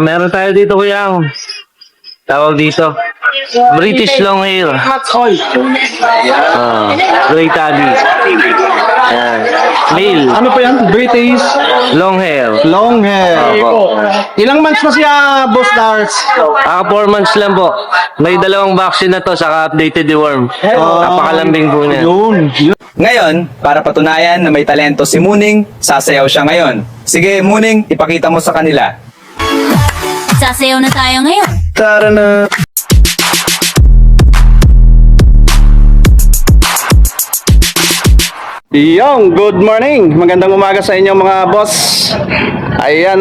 Meron tayo dito kuya. Tawag dito. British long hair. Great Tabby. Ayan. Male. Ano po yan? British Long hair. long hair. Opo. Ilang months na siya, Boss Dars? 4 months lang po. May dalawang vaccine na to, saka updated deworm. Napakalambing po niya. Yun. Ngayon, para patunayan na may talento si Muning, sasayaw siya ngayon. Sige, Muning, ipakita mo sa kanila. Sasayaw na tayo ngayon. Tara na. Yung, good morning. Magandang umaga sa inyo mga boss. Ayan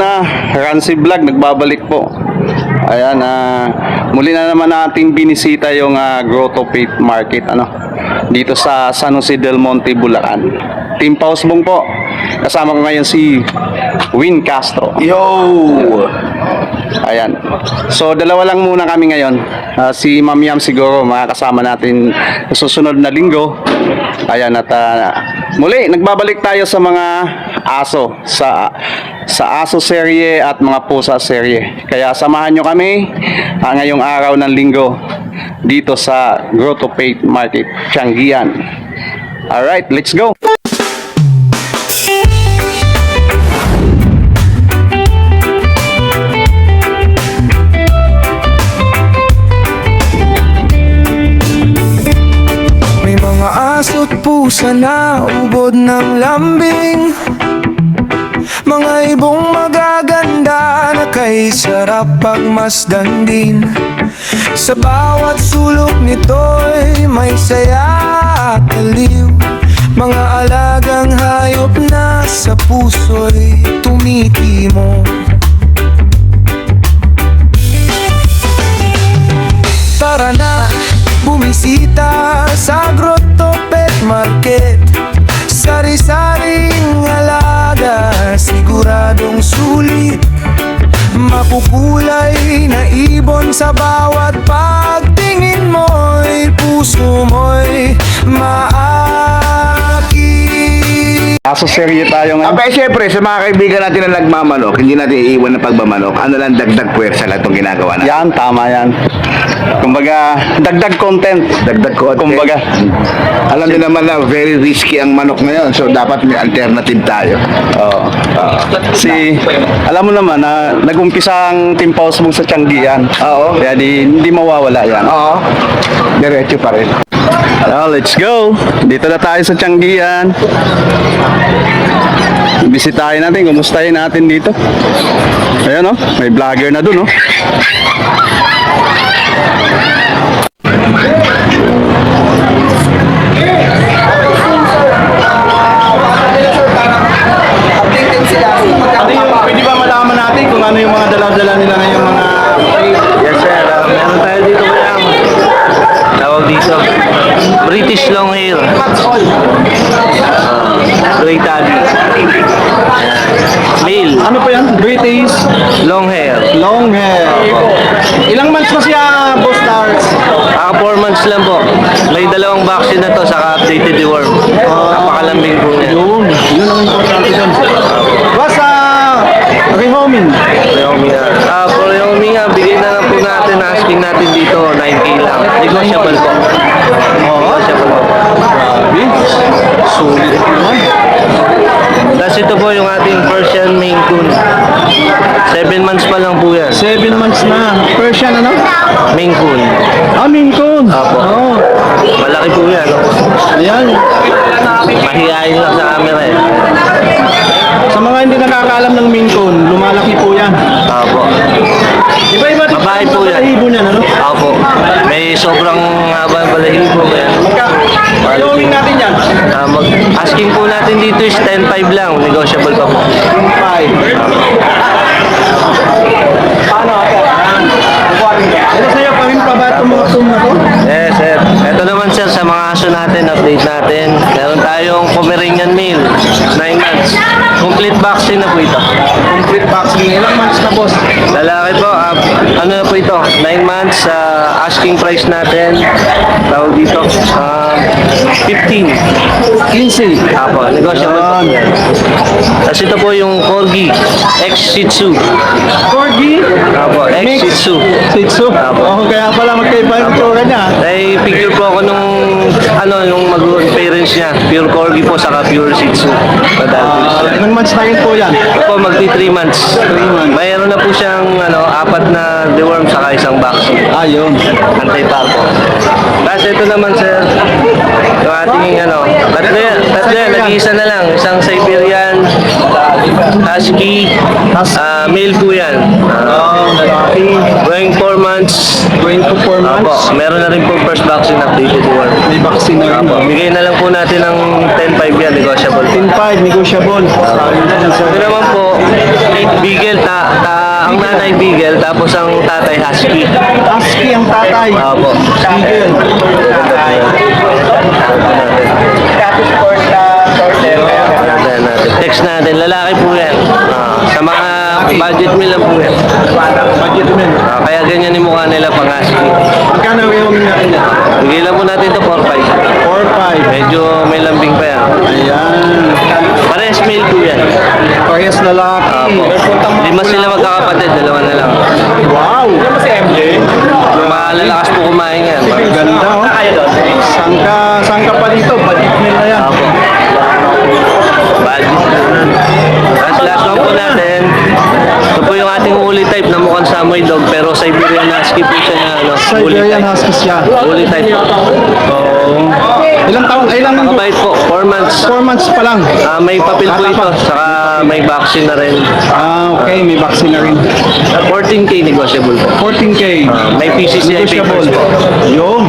Rancy Vlog, nagbabalik po. Ayan muli na naman nating binisita yung Grotto Faith Market dito sa San Jose del Monte, Bulacan. Team Pausbong po. Kasama ko ngayon si Win Castro. Yo! Ayan. So, dalawa lang muna kami ngayon. Si Ma'am Yam siguro makakasama natin sa susunod na linggo. Ayan, at muli, nagbabalik tayo sa mga aso. Sa aso serye at mga pusa serye. Kaya samahan nyo kami ngayong araw ng linggo dito sa Grotto Faith Market, Tianggian. Alright, let's go! Aso't pusa na ubod ng lambing, mga ibong magaganda na kay sarap pagmasdan din. Sa bawat sulok nito'y may saya at aliw, mga alagang hayop na sa puso'y tumitimo. Tara na, bumisita sa Grotto Faith Market. Sari-saring alaga, siguradong sulit. Makukulay na ibon sa bawat pagtingin mo'y puso mo'y maaki. Aso serye tayo ngayon. Abay, syempre, sa mga kaibigan natin na nagmamanok, hindi natin iiwan ng pagmamanok. Ano lang, dagdag puwersa lang itong ginagawa natin. Yan, tama yan. Kumbaga, dagdag content. Dagdag ko. Kumbaga. Alam niyo naman na very risky ang manok ngayon. So, dapat may alternative tayo. Oo. Alam mo naman na nag-umpisa ang Team Pausbong sa Tianggian. Oo. Kaya hindi mawawala yan. Oo. Diretso pa rin. Let's go. Dito na tayo sa Tianggian. Bisitahin natin, kumustahin natin dito. Ayan may vlogger na dun Pwede ba malaman natin kung ano yung mga dala-dala nila ngayong mga... Yes sir. Meron tayo dito kuya. Tawag dito. British long hair. Great Tabby. Male. Ano po yan? British Long hair. long hair. Ilang months na siya, Boss Stars? 4 months lang po. May dalawang vaccine na to, saka updated deworm. Napakalambing po niya. Yun ang importante dun. Boss, rehoming. For Wyoming bigay na lang po natin, asking natin dito, 9K lang. Negotiable po. Negotiable po. Sulit naman. Tapos ito po yung ating Persian Maine Coon. 7 months pa lang po yan. 7 months na. Persian Maine Coon. Maine Coon. Apo. Malaki po yan. Ayan. Mahihayin lang sa camera eh. Sa mga hindi nakakaalam ng Maine Coon, lumalaki po yan. Apo. Iba-iba din Babae po yan. balahibo niyan, Apo. May sobrang haba ng balahibo po yan. Rehoming natin yan. Asking po natin dito is 10.5 lang. Negotiable pa po. 5. Paano? Ito sa'yo pa rin pa ba itong mga tum na to? Yes, sir. Ito naman sir, sa mga aso natin, update natin. Meron tayong Pomeranian male, 9 months. Complete vaccine na po ito. Complete vaccine. Ilang months na, boss? lalaki po, ano na po ito, 9 months, asking price natin, tawag dito, 15. 15. Apo, negotiable po yan. Tapos ito po yung Corgi, X Shih Tzu. Corgi? Apo, X Shih Tzu. Shih Tzu? Oh, kaya pala magkaiba yung itsura niya. Ay, figure po ako nung, nung parents niya. Pure Corgi po, saka pure Shih Tzu. Ilang months na rin po yan? Ako, magti 3 months. 3 months. Mayroon na po siyang, 4 na deworm, saka isang vaccine. Ayun. Antay pa po. Tapos ito naman, sir, yung ating, tatlo yan, nag-iisa na lang. Isang Siberian, Husky, male po yan. Going 4 months. Going to 4 months. Apo, meron na rin po first vaccine updated one. May vaccine na rin. Apo, bigay na lang po natin ng 10.5 yan, negotiable. 10.5, negotiable. Ito naman po, Beagle, ang nanay Beagle, tapos ang tatay Husky. Husky ang tatay. Apo. Beagle. Text natin, lalaki po yan. Sa mga budget meal lang po yan. Budget men. Kaya ganyan yung mukha nila pang Husky. Magkano yung natin yan? Bigay lang po natin ito 4.5. 4.5. Medyo may lambing pa yan. Ayan. Parehas male po yan. Parehas lalaki. Apo. 5 sila magkakapatid, 2 na lang. Wow. Ano ba si MJ? Malalakas po kumain yan. Ganda oh. Saan ka pa dito? Budget men na yan. Apo. Budget. Tapos last one po natin. Ito po yung ating uli type na mukhang Samoy dog pero Siberian Husky po siya na uli Siberian type. Husky siya. Uli type. Ilang taon? Ilang Makabait po, 4 months. 4 months pa lang. May papel po ito, saka may vaccine na rin. Okay. May vaccine na rin. 14K negotiable po. 14K. May PCCI papers po. Yun.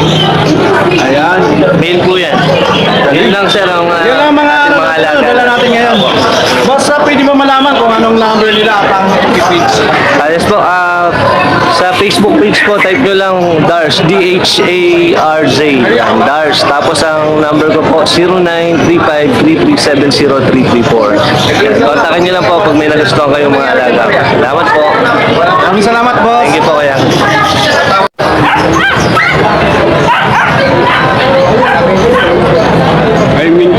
Ayan. Mail po yan. Yun lang sir ang Yun lang mga alaga. dala natin ngayon. Boss, pwede mo malaman kung anong number nila at ang page. Yes po, sa Facebook page po, type nyo lang DARS, D-H-A-R-Z, yan, DARS. Tapos ang number ko po, 0935-3370334. Kontakin nyo lang po pag may nagustuhan kayong mga alaga. Salamat po. Maraming salamat, boss. Thank you po kaya. I mean,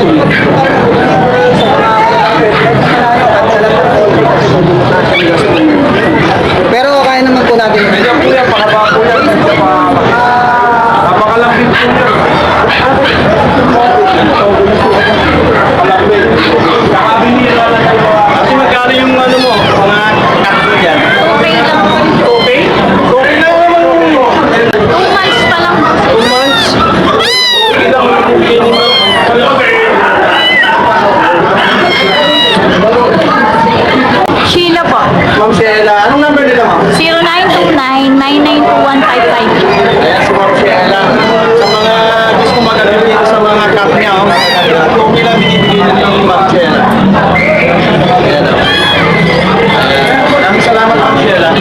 Pero kaya naman po natin. medyo po yan, pakaba po yan. Napakalambing po yan. Kakabili na lang tayo. Kasi magkano yung ano mo, mga katlo yan. Okay lang. Okay? Okay na naman mo. 2 months pa lang. 2 months. Okay lang. Okay naman. Sheila po. Ma'am Sheila, anong number nila ma'am? 0929-992-155. Ayan si Ma'am Sheila. Sa mga gusto magagawin dito sa mga cut niya, okay lang binibigay na ni Ma'am Sheila. Ayan o. Maraming salamat Ma'am Sheila.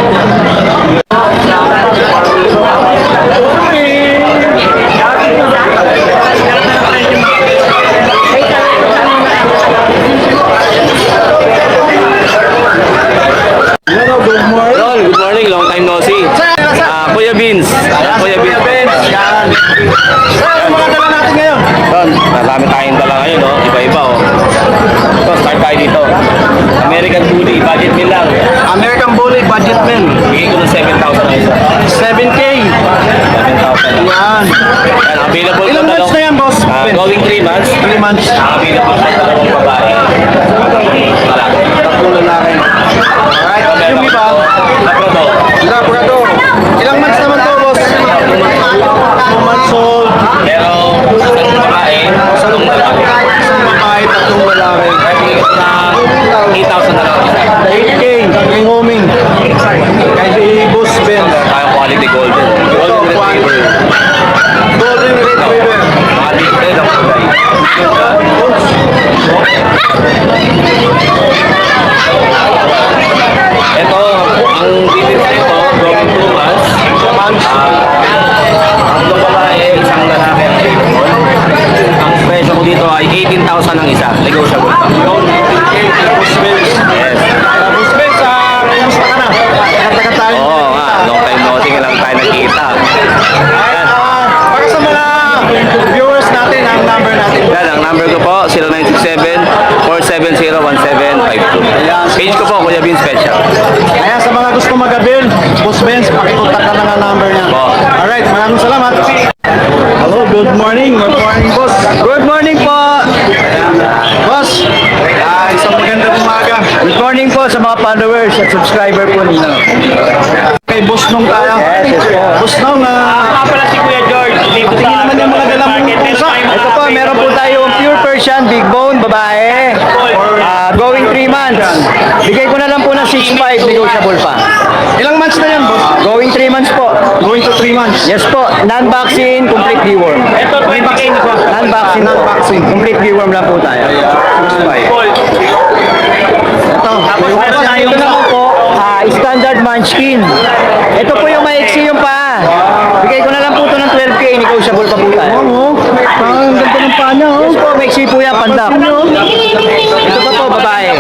Hello, good morning. Tol, good morning, long time no see. Kuya Beans. Kuya Beans. Yan. Saan ang mga dala natin ngayon? Tol, marami tayong dala ngayon, no? Iba-iba, oh. Ito, start tayo dito. American Bully, budget meal lang. American Bully Budget Men. Bigay ko ng 7,000 na isa. 7K. 7,000 na. Yan. Yan, available Ilang po months na yan, boss? Going 3 months. 3 months. Available sa dalawang babae. Tatlong lalaki. Alright, yung iba, Labrador. Labrador. Ilang months naman to, boss? 2 months old. Pero, isang babae, isang lalaki. Isang babae, tatlong lalaki. Bigay ko na 8,000 na lang isa. 8K. May homing. Kay si Boss Ben. Tayo quality golden. Golden retriever. Golden Retriever. Mga libre lang po guys. Ito, ang details nito, going 2 months. Ang babae, isang lalaki ang available. Ang presyo ko dito ay 18,000 ang isa. Negotiable pa. Boss Ben. Yes. Boss Ben, kamusta ka na? Takat-takat tayo. Oo, Boss Benz, pakikontak ka na nga number niya. Alright, maraming salamat. Hello, good morning. Good morning, boss. Good morning po. Boss, isang magandang umaga. Good morning po sa mga followers at subscriber po ninyo. Kay Boss Nong tayo. Boss Nong, Pala si Kuya George dito tingin naman yung mga dalang pusa. Ito po, meron po tayong pure Persian, big bone, babae. Going 3 months. Bigay ko na lang po ng 6.5, negotiable pa. Ilang months na yan, boss? Going 3 months po. Going to 3 months. Yes po, non-vaccine, complete deworm. Ito, 20K na po. Non-vaccine, Non-vaccine. complete deworm lang po tayo. Ito, meron tayong- ito naman po, standard munchkin. Ito po yung maiksi yung paa. Bigay ko na lang po ito ng 12K, negotiable pa po tayo. Ang ganda ng paa niya, Yes po, maiksi po yan, pandak. Ito pa po, babae.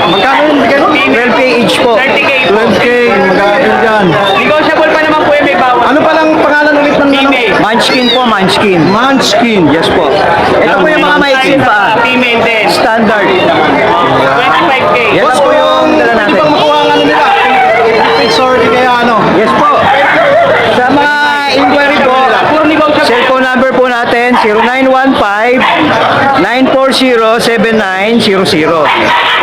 Magkano yun? Bigay mo? 12K each po. 30K po. 12K, magkakapil dyan. Negotiable pa naman po yung may bawat. Ano palang pangalan ulit ng Female. Munchkin po, munchkin. Munchkin. Yes po. Ito po yung mga maiksi pa. Female din. Standard. 25K. Yan Boss, lang po yung dala hindi natin. bang makuha ang ano nila? Fix or di kaya ano? Yes po. Sa mga inquiry po, cellphone number po natin 0915-940-7900.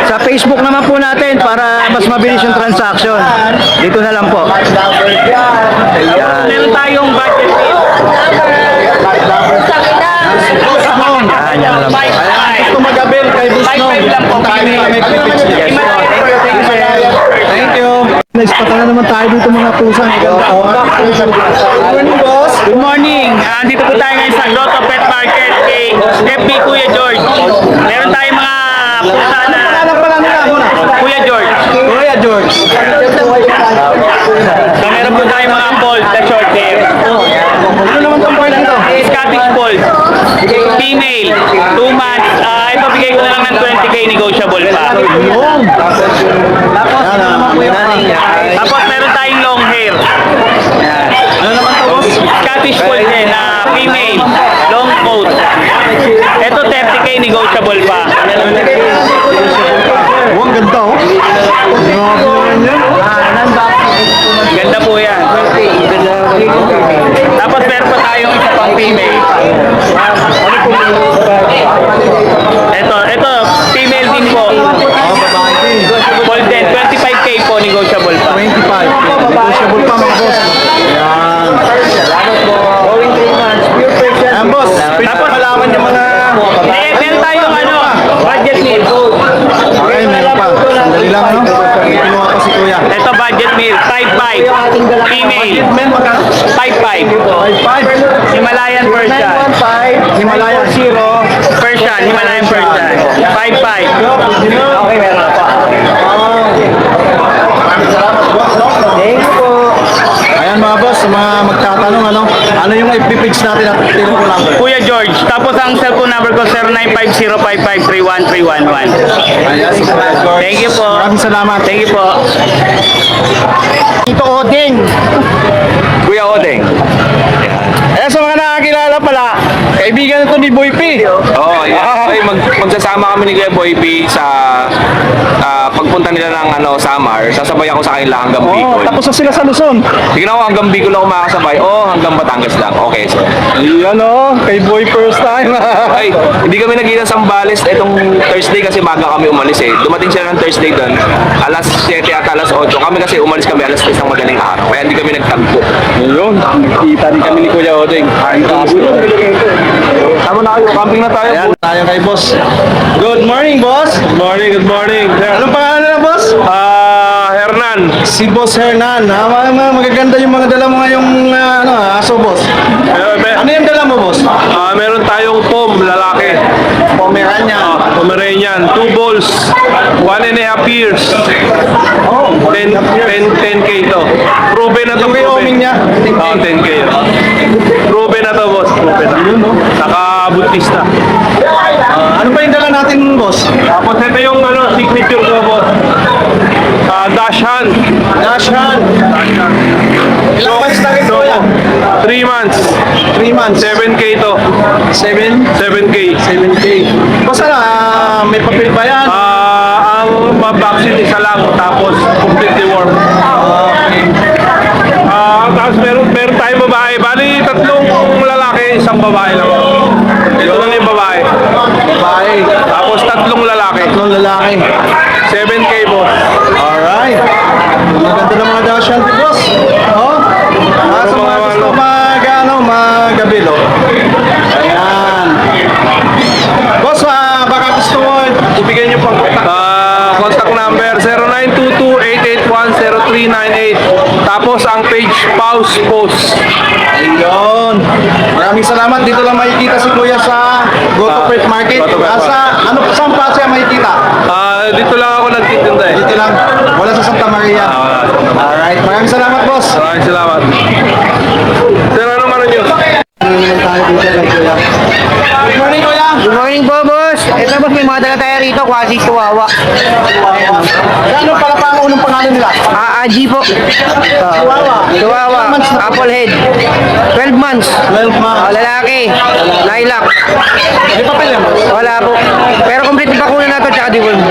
Sa Facebook naman po natin para mas mabilis yung transaction. Dito na lang po. Yan. Meron tayong budget meal. Yan, yan lang po. Gusto mag-avail kay Boss Nong. 5-5 lang po. May fix Yes po. Thank you. Naispatan na naman tayo dito mga pusa. Good morning, boss. Good morning. Dito po tayo ngayon sa Grotto Pet Market kay FB Kuya George. Meron tayong mga pusa na Alam pala nila muna. Kuya George. Kuya George. So meron po tayong mga fold na short hair. Ano naman itong point dito? Scottish fold. Female. 2 months. Ito bigay ko na lang ng 20K negotiable pa. Tapos meron tayong long hair. Ano naman ito, boss? Scottish fold din na female. Long coat. Ito 30K negotiable pa. Oh, ang ganda, oh. Grabe naman yan. Ganda po yan. Tapos meron pa tayong isa pang female. Ito, female din po. Fold din, 25K po negotiable pa. 25. Negotiable pa, mga boss. Ayan. Going 3 months, pure Persian. Ayan, boss. Tapos Pinapalaman yung mga... meron tayong budget meal. Okay, meron pa. Sandali lang, no? May kinuha pa si Kuya. Ito budget meal, 5-5. Female, Men, magkano? 5-5. 5. Himalayan Persian. 915, Himalayan. 940. Persian, Himalayan Persian. 5-5. Okay, meron na po. Thank you po. Ayan mga boss, sa mga magtatanong, ano yung FB page natin at telephone number? Kuya George, tapos ang cellphone number ko 095055313111. Ayan, si Kuya George. Thank you po. Maraming salamat. Thank you po. Ito, Odeng. Kuya Odeng. Eh, sa mga nakakilala pala, kaibigan ito ni Boy P. Oo, yeah. Ay, magsasama kami ni Kuya Boy P sa pagpunta nila ng Samar. Sasabay ako sa kanila hanggang Oh, Bicol. tapos na sila sa Luzon. Tignan ko hanggang Bicol ako makakasabay. Hanggang Batangas lang. Okay, sir. Ayan kay Boy first time. Ay, hindi kami nagkita sa Zambales itong Thursday kasi maga kami umalis eh. Dumating sila ng Thursday doon. Alas 7 at alas 8. Kami kasi umalis kami alas 3 ng madaling araw. Kaya hindi kami nagtagpo. Ayun, kita rin kami ni Kuya Odeng. Tama na kayo, camping na tayo. Ayan, tayo kay boss. Good morning, boss. Good morning, good morning. Anong pangalan na, boss? Hernan. Si Boss Hernan. Magaganda yung mga dala mo ngayong aso, boss. Ano yung dala mo, boss? Meron tayong pom, lalaki. Pomeranian. Pomeranian, 2 balls, 1.5 years. 10K to. Proven na to, Yung Wyoming niya, 10K. 10K. Proven na to, boss. Proven na. Naka-Butista. Ano pa yung dala natin, boss? Tapos ito yung signature ko, boss. Dash hand. Dash hand. Ilang months na rin po yan? 3 months. 3 months. 7K to. 7K. 7K. Boss, may papel ba yan? Ang vaccine isa lang, tapos completely warm. babae lang. Ito lang yung babae. Babae. Tapos 3 lalaki. Tatlong lalaki. 7K boss. Alright. Maganda ng mga dasyante, boss. Oh. Sa mga gusto magabilo. Ayan. Boss, baka gusto mo ibigay niyo pang kontak. Contact number 0922-881-0398. Tapos ang page Pause Post. Ayun. Maraming salamat. Dito lang makikita si Kuya sa Goto Pet Market. Goto Pet Saan pa siya makikita? Dito lang ako nagtitinda eh. Dito lang. Wala sa Santa Maria. Alright. Maraming salamat, boss. Maraming salamat. Sir, anong ano nyo? Good morning, Kuya. Good morning po, boss. Ito, boss, may mga dala tayo rito, quasi chihuahua. Ano pala pa ang unang pangalan nila? Aji po. Chihuahua. Apple head. 12 months. 12 months. Lalaki. Lilac. May papel yan, boss. Wala po. Pero complete pa kunan na to, tsaka deworm.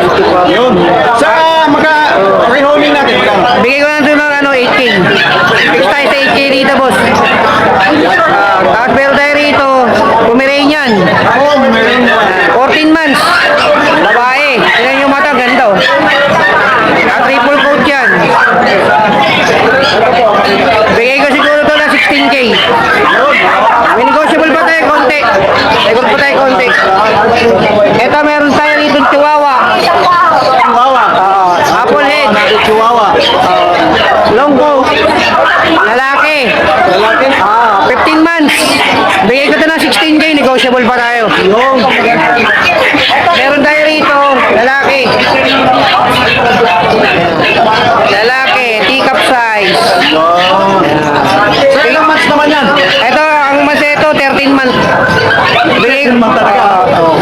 Yun. Sa rehoming natin. Bigay ko na ito ng 8K. Fix tayo sa 8K dito, boss. Tapos meron tayo rito, Pomeranian. 14 months. Babae. Tignan yung mata, ganda oh. Triple coat yan. Bigay ko siguro to na 16K. May negotiable pa tayo konti. Negotiable pa tayo konti. Ito meron tayo rito Chihuahua. Chihuahua. Apple head. Chihuahua. Long coat. Lalaki. 15 months. Bigay ko to na 16K. Negotiable pa tayo. Meron tayo rito. Lalaki. Lalaki. Teacup size. Sa ilang months naman yan? Ito, ang mas ito, 13 months.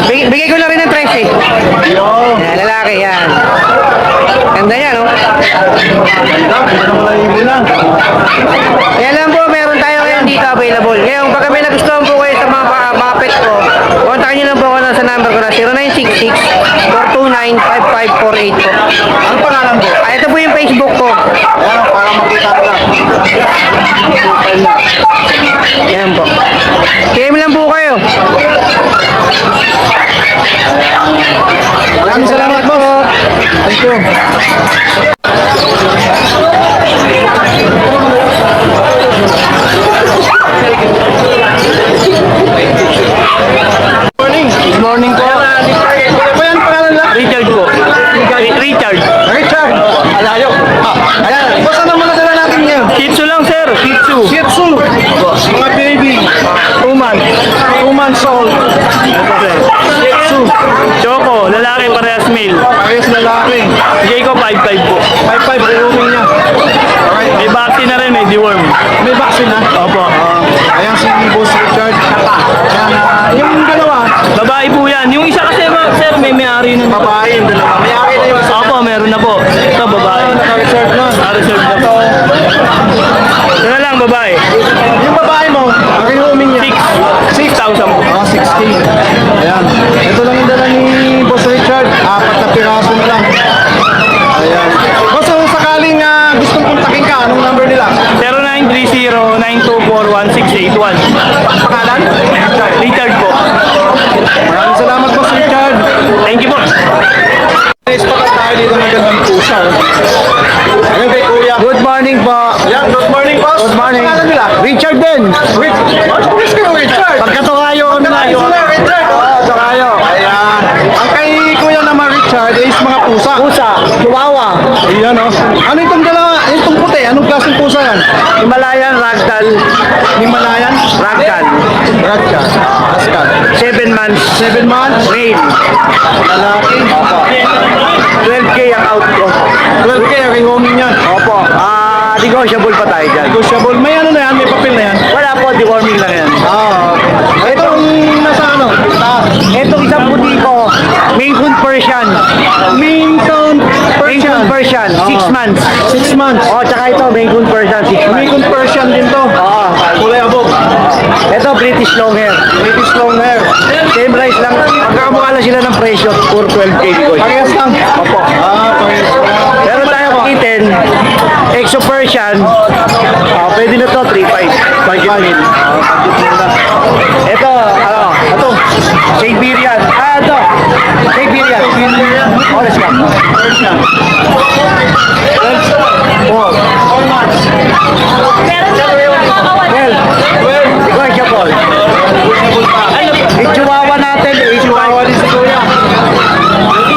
Bigay ko na rin ng 13. Yan, lalaki yan. Ganda yan, no? Yan lang po, meron tayo ngayon dito available. Ngayon, pag may nagustuhan po kayo sa mga pet ko, kontakin nyo lang po ako sa number ko na 0966-429-5548 po. Ang pangalan mo? Ito po yung Facebook ko. Ayan, para makita ko lang. Yan po. PM lang po kayo. Maraming salamat, boss. Thank you. Good morning po. Ano yan pangalan nila? Richard po. Richard. Richard. Alayo. Ayan. Boss, ano mga dala natin ngayon? Shih Tzu lang, sir. Shih Tzu. Shih Tzu. Mga baby. 2 months. 2 months old. Shih Tzu. Choco, lalaki parehas male. Parehas lalaki. Bigay ko 5-5 po. 5'5", rehoming niya. Alright. May vaccine na rin, may deworm. May vaccine na? Opo. Ayan si Boss Richard. Ayan, yung dalawa, Babae po yan. Yung isa kasi, sir, may may-ari na. babae yung dalawa. Mayari na yung isa. Opo, meron na po. Ito, babae. Naka-reserve na. Naka-reserve na po. Ito na lang, babae. Yung babae mo, ang rehoming niya. 6,000 po. 6K. Ayan. Ito lang yung dala ni Boss Richard. 4 na piraso na lang. Ayan. Boss, kung sakaling gustong kontakin ka, anong number nila? 0930-924-1681. Pangalan? Richard po. Maraming salamat, Boss Richard. Thank you po. Ispakan tayo dito ng gandang pusa. Ayun kay Kuya. Good morning po. Yan, good morning, boss. Good morning. Ano pangalan nila? Richard din. Pulis kayo, Richard. Pagkatukayo kami na yun. Sila, Richard. Tukayo. Ayan. Ang kay Kuya naman, Richard, is mga pusa. Pusa. Chihuahua. Ayan, oh. Ano itong dalawa? Itong puti, anong klaseng pusa yan? Himalayan Ragdoll. Himalayan? Ragdoll. Radka. Ascal. 7 months. 7 months. Male. Lalaki. 12K ang out ko. 12K, rehoming yan. Opo. Negotiable pa tayo dyan. Negotiable. May ano na yan? May papel na yan? Wala po, deworming lang yan. Okay. Itong nasa ano? Taas. Itong isang puti ko, Maine Coon Persian. Maine Coon Maine Coon Persian, 6 months. 6 months. Oh, tsaka ito, Maine Coon Persian, 6 Maine months. Coon Persian din to. Oo. Kulay abog. Ito, British long hair. British long hair. Same price lang. Magkakamukha lang sila ng presyo, for 12K because. Parehas lang. Opo. Parehas lang. Meron tayo kitten, Exo Persian. Pwede na to, 3.5. Budget meal. Ito, Siberian. Ito. Siberian. Oras ka. Ikaw, Japol. Ichiwawa natin. Ichiwawa din si Kuya.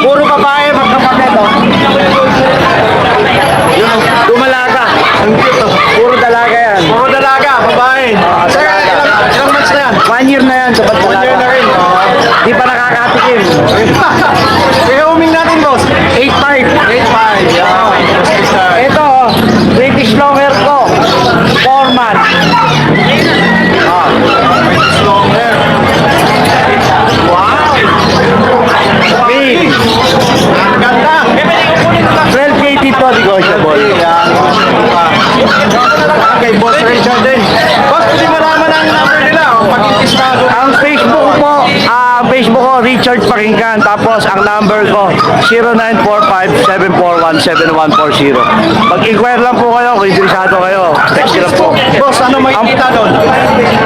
Puro babae, magkapatid, oh. Dumalaga. Ang cute, oh. Puro dalaga yan. Puro dalaga, babae. Sir, ilang months na yan? 1 year na yan. Sabat 1 year na rin. Di pa nakakatikim. Kaya uming natin, boss. 8.5. 8.5. Yeah. Ito, oh. British Longhair ko. 4 months. British Longhair. Wow. Big. Ang ganda. 12K dito, negotiable. Okay, Boss Richard din. Boss, pwede malaman ang number nila. Pag-iistado. Ang Facebook ko, Richard Pakinggan. Tapos ang number ko, 0945-741-7140. Mag-inquire lang po kayo kung interesado kayo. Text nila po. Boss, ano makikita doon?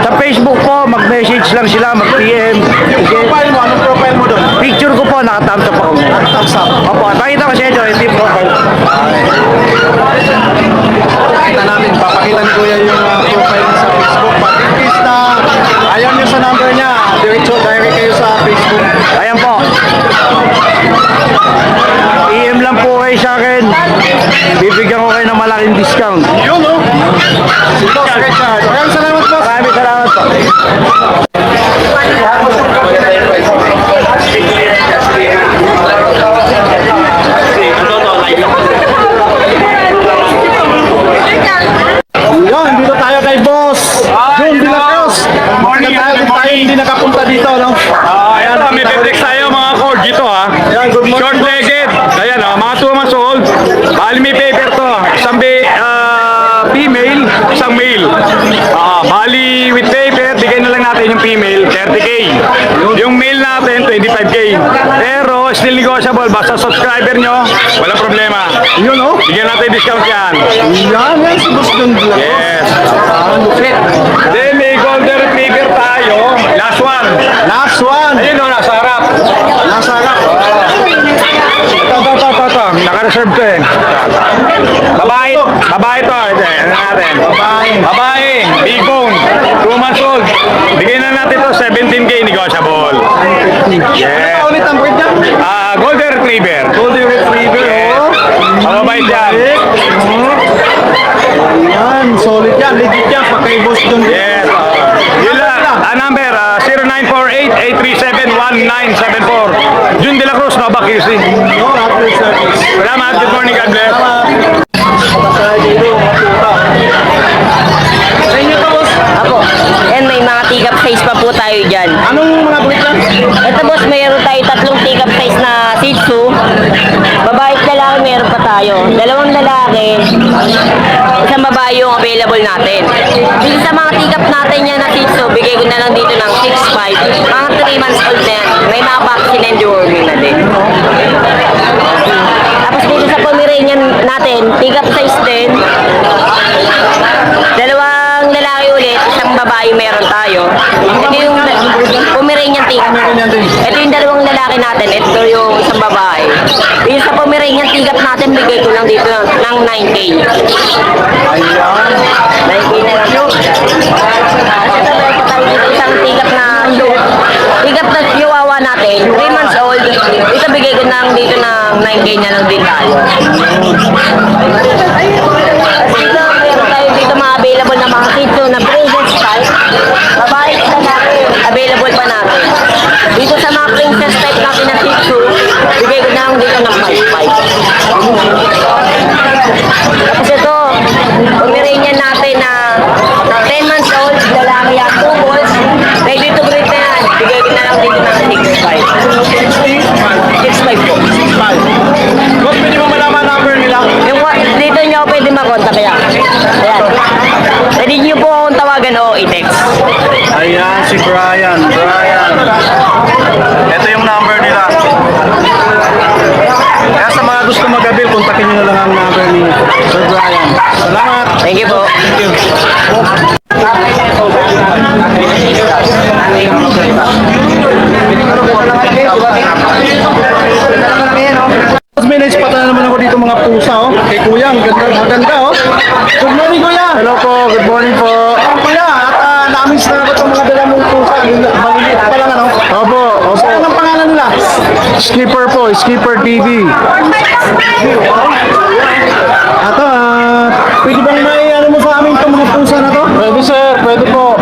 Sa Facebook po, mag-message lang sila, mag-PM. Profile mo, anong profile mo doon? Picture ko po, naka-thumbs up ako. Thumbs up? Opo, pakita ko sa inyo, ito yung profile. Pakita namin, papakita ni Kuya yung profile niya sa Facebook. Pag in na ayaw niyo sa number niya, direct kayo sa Facebook. Ayan po. PM lang po kayo sa akin. Bibigyan ko kayo ng malaking discount. Yun, no? Si Boss Richard. Maraming salamat po. Maraming salamat po. Yun, dito tayo kay Boss Jun de la Cruz. Morning, tayo hindi nakapunta dito, no? Ayan, may piplex tayo mga cord dito ha. Short-legged. Ayan mga 2 months old. Bali may paper to. Isang female, isang male. Bali with paper, bigay na lang natin yung female, 30K. Yung male natin, 25K. Pero still negotiable, basta subscriber nyo, walang problema. Yun, no? Bigyan natin discount yan. Yan, si Boss Jun de la Cruz. Yes. Then may golden retriever tayo. Last one. Last one. Ayun o, nasa harap. Nasa harap. Ito. Naka-reserve to eh. Babae to. Ano natin? Babae. Big bone. 2 months old. Bigyan na natin to 17K negotiable. Yes. Ano ulit ang breed niya? Golden retriever. Golden Retriever, oh. Mababait yan. Yan, solid yan. Legit yan. Pa kay Boss Jun. Yes. Yun lang. Number 0948-837-1974. Jun de la Cruz, Nova QC. No, after service. Salamat. Good morning. God bless. Sa inyo to, Boss. Apo. Yan, may mga take-up size pa po tayo dyan. Anong mga breed yan? Ito boss, mayroon tayo 3 take-up size na Shih Tzu. Babae at lalaki meron pa tayo. 2 lalaki, isang babae yung available natin. Dito sa mga take-up natin yan na Shih Tzu, bigay ko na lang dito ng 6.5. Mga 3 months old na yan. May mga vaccine and deworming na din. Tapos dito sa Pomeranian natin, take-up size din. 2 lalaki ulit, isang babae meron tayo. Ito yung Pomeranian tigap. Ito yung 2 lalaki natin, ito yung isang babae. Yung sa Pomeranian tigap natin, bigay ko lang dito ng 9K. 9K na lang. Ito tayo dito isang tigap na chihuahua natin, 3 months old. Ito bigay ko lang dito ng 9K na lang din tayo. Meron tayo dito mga available na mga Shih Tzu na princess type. Babae na natin, available pa natin. Dito sa mga princess type natin na Shih Tzu, bigay ko na lang dito ng 5.5. Tapos ito, Pomeranian natin na 10 months old, lalaki yan, 2 balls. Ready to breed na yan, bigay ko na lang dito ng 6.5. 6.5 po. Boss, pwede mo malaman number nila? Yung dito nyo pwede makontak kaya. Ayan. Pwede nyo po akong tawagan o i-text. Ayan, si Brian. Ito yung number nila. Kaya sa mga gusto mag-avail, kontakin nyo na lang ang number ni Sir Brian. Salamat. Thank you po. Thank you. Minutes pa na naman ako dito mga pusa, oh. Kay Kuya, ang ganda, oh. Good morning, Kuya. Hello po, good morning po. Kuya, at na-miss na ako itong mga dala mong pusa. Maliliit pa lang, ano? Opo, opo. Anong pangalan nila? Skipper po, Skipper TV. Ato, pwede bang may ano mo sa amin itong mga pusa na to? Pwede sir, pwede po.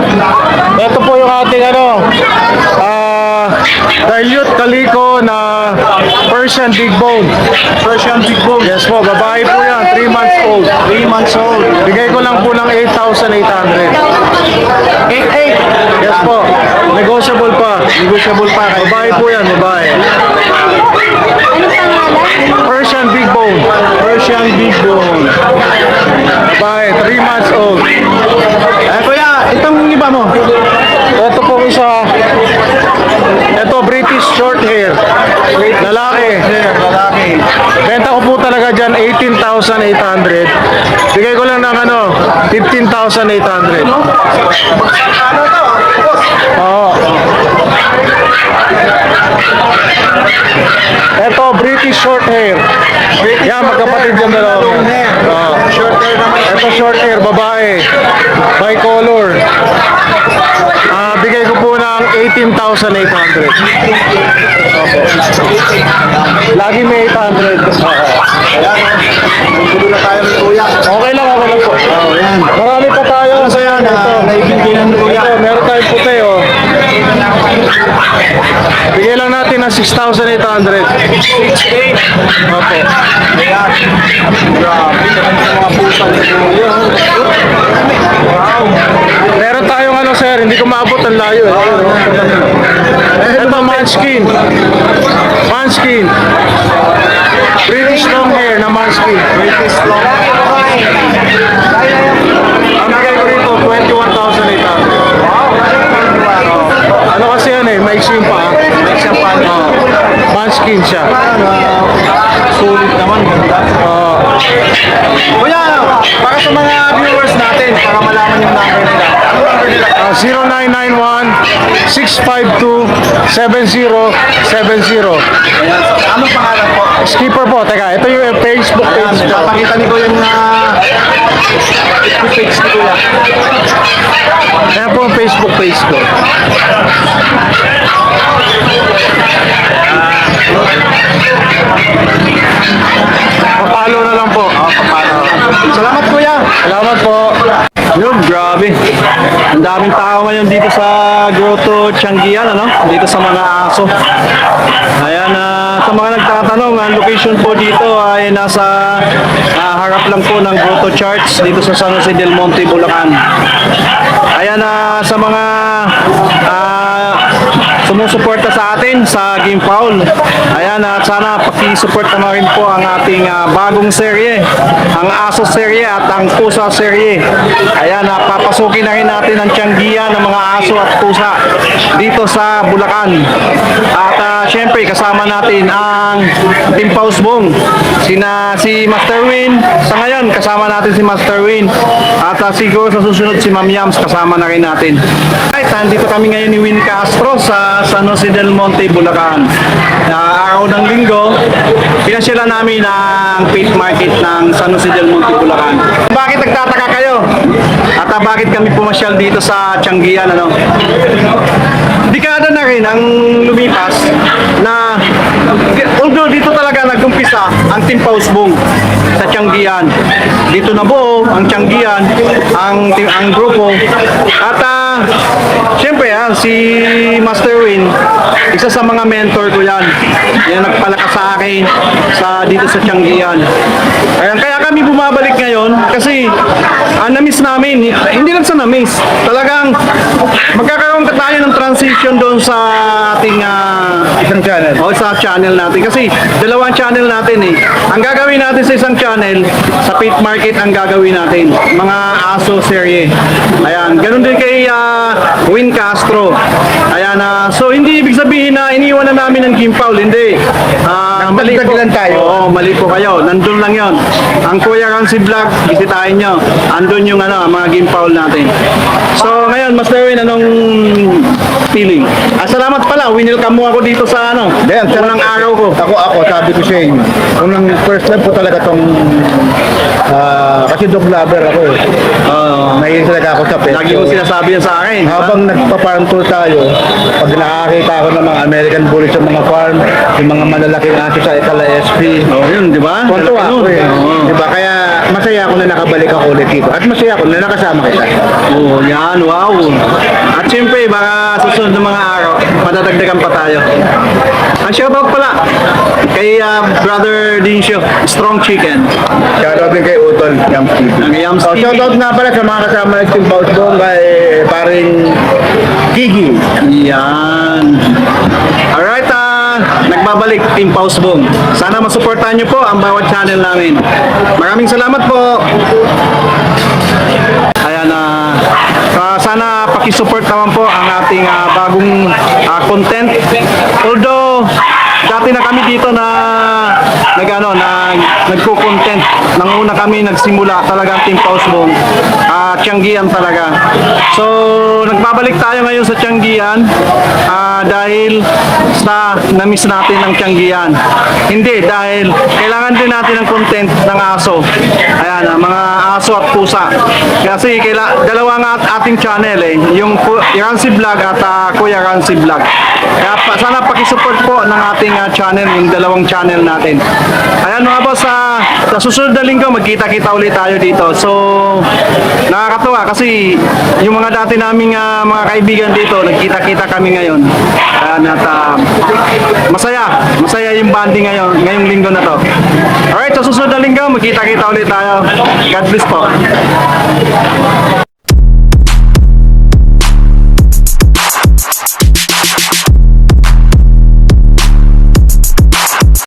Ito po yung ating dilute calico na Persian Big Bone. Persian Big Bone? Yes po, babae po yan, 3 months old. 3 months old. Bigay ko lang po ng 8,800. 8,800? Yes po, negotiable pa. Negotiable pa. Babae po yan, babae. Persian Big Bone. Persian Big Bone. Babae, 3 months old. Kuya, itong iba mo. Ito po isa. Ito British short hair. Lalaki. Lalaki. Benta ko po talaga dyan 18,800. Bigay ko lang ng 15,800. Oo. Ito British short hair. Yan, magkapatid yung dalawa. Short hair naman. Ito short hair, babae. Bicolor. Bigay ko po ng 18,800. Lagi may 800. Okay lang po. Marami pa tayo. Ito, meron tayong puti, oh. Bigay lang natin ng 6,800. Opo. Meron tayong sir, hindi ko maabot ang layo eh. Ito, Munchkin. Munchkin. British long hair na Munchkin. British long hair. Ang bigay ko rito, 21,800. Ano kasi yan eh, maiksin pa. Maiksin pa. Munchkin siya. Sulit naman, ganda. Kuya, para sa mga viewers natin, para malaman yung number nila. 0991-652-7070. Anong pangalan po? Skipper po. Teka, ito yung Facebook page. Napakita ni Kuya yung page ni Kuya. Kaya po ang Facebook page ko. Papalo na lang po. Salamat Kuya. Salamat po. Yun, grabe. Ang daming tao ngayon dito sa Grotto Changian, dito sa mga aso. Ayan, sa mga nagtatanong, ang location po dito ay nasa harap lang po ng Grotto Church dito sa San Jose del Monte, Bulacan. Ayan, sa mga sumusuporta sa atin sa Game Foul. Ayan, at sana paki-support naman rin po ang ating bagong serye, ang Aso serye at ang Pusa serye. Ayan, papasukin na rin natin ang tiyanggian ng mga aso at pusa dito sa Bulacan. At syempre kasama natin ang Team Pausbong, si Master Win. Sa ngayon kasama natin si Master Win at siguro sa susunod si Ma'am Yams kasama na rin natin. Right, nandito kami ngayon ni Win Castro sa San Jose del Monte, Bulacan. Araw ng linggo, pinasyalan namin ang pit market ng San Jose del Monte, Bulacan. Bakit nagtataka kayo? At bakit kami pumasyal dito sa Changian, Dekada na rin ang lumipas na although dito talaga nag-umpisa ang Team Pausbong sa Changian. Dito na buo ang Changian, ang grupo. At syempre si Master Win, isa sa mga mentor ko yan. Yan nagpalakas sa akin dito sa Changian. Kaya kami bumabalik ngayon kasi na-miss namin. Hindi lang sa na-miss. Talagang magkakaroon tayo ng transition doon sa ating isang channel. O sa channel natin. Kasi dalawang channel natin eh. Ang gagawin natin sa isang channel, sa pit market ang gagawin natin. Mga aso serye. Ayan. Ganun din kay Win Castro. Ayan. So hindi ibig sabihin na iniwan na namin ang Game Foul. Hindi. mali po. Dagdagan tayo. Oo, mali po kayo. Nandun lang yon. Ang Kuya Ramsey Vlog, bisitahin nyo. Andun yung mga game foul natin. So, ngayon, Master Win, anong feeling? Salamat pala. Winelcome mo ako dito sa unang araw ko. Ako, sabi ko sa inyo. Unang first time po talaga tong kasi dog lover ako eh. Mahilig talaga ako sa pet. Lagi mo sinasabi yan sa akin. Habang nagpa-farm tour tayo, pag nakakita ako ng mga American Bullies sa mga farm, yung mga malalaking aso sa Etala SP, Oh, yun, di ba? Tuntua ako eh. Oo. Diba? Kaya masaya ako na nakabalik ako ulit dito. At masaya ako na nakasama kita. Oh, yan, wow. At syempre, baka susunod ng mga araw, madadagdagan pa tayo. Ang shoutout pala kay Brother Dincio, Strong Chicken. Shoutout din kay Utol, Yams TV. Ang Yams TV. Shoutout nga pala sa mga kasama ng Team Bausbong kay paring Gigi. Yan. Alright, nagbabalik Team Pausbong. Sana masuportahan nyo po ang bawat channel namin. Maraming salamat po. Ayan, sana pakisupport naman po ang ating bagong content. Although, dati na kami dito na nagko-content. Nang una kami nagsimula talaga ang Team Pausbong. Tianggian talaga. So, nagbabalik tayo ngayon sa Tianggian dahil sa na-miss natin ang Tianggian. Hindi, dahil kailangan din natin ng content ng aso. Ayan, mga aso at pusa. Kasi dalawa nga ating channel eh, yung Ramsey Vlog at Kuya Ramsey Vlog. Kaya sana pakisupport po ng ating channel, yung dalawang channel natin. Ayan mga boss, sa susunod na linggo magkita-kita ulit tayo dito. So, nakakatuwa kasi yung mga dati naming mga kaibigan dito, nagkita-kita kami ngayon. Ayan, at masaya yung banding ngayong linggo na to. Alright, sa susunod na linggo magkita-kita ulit tayo. God bless po.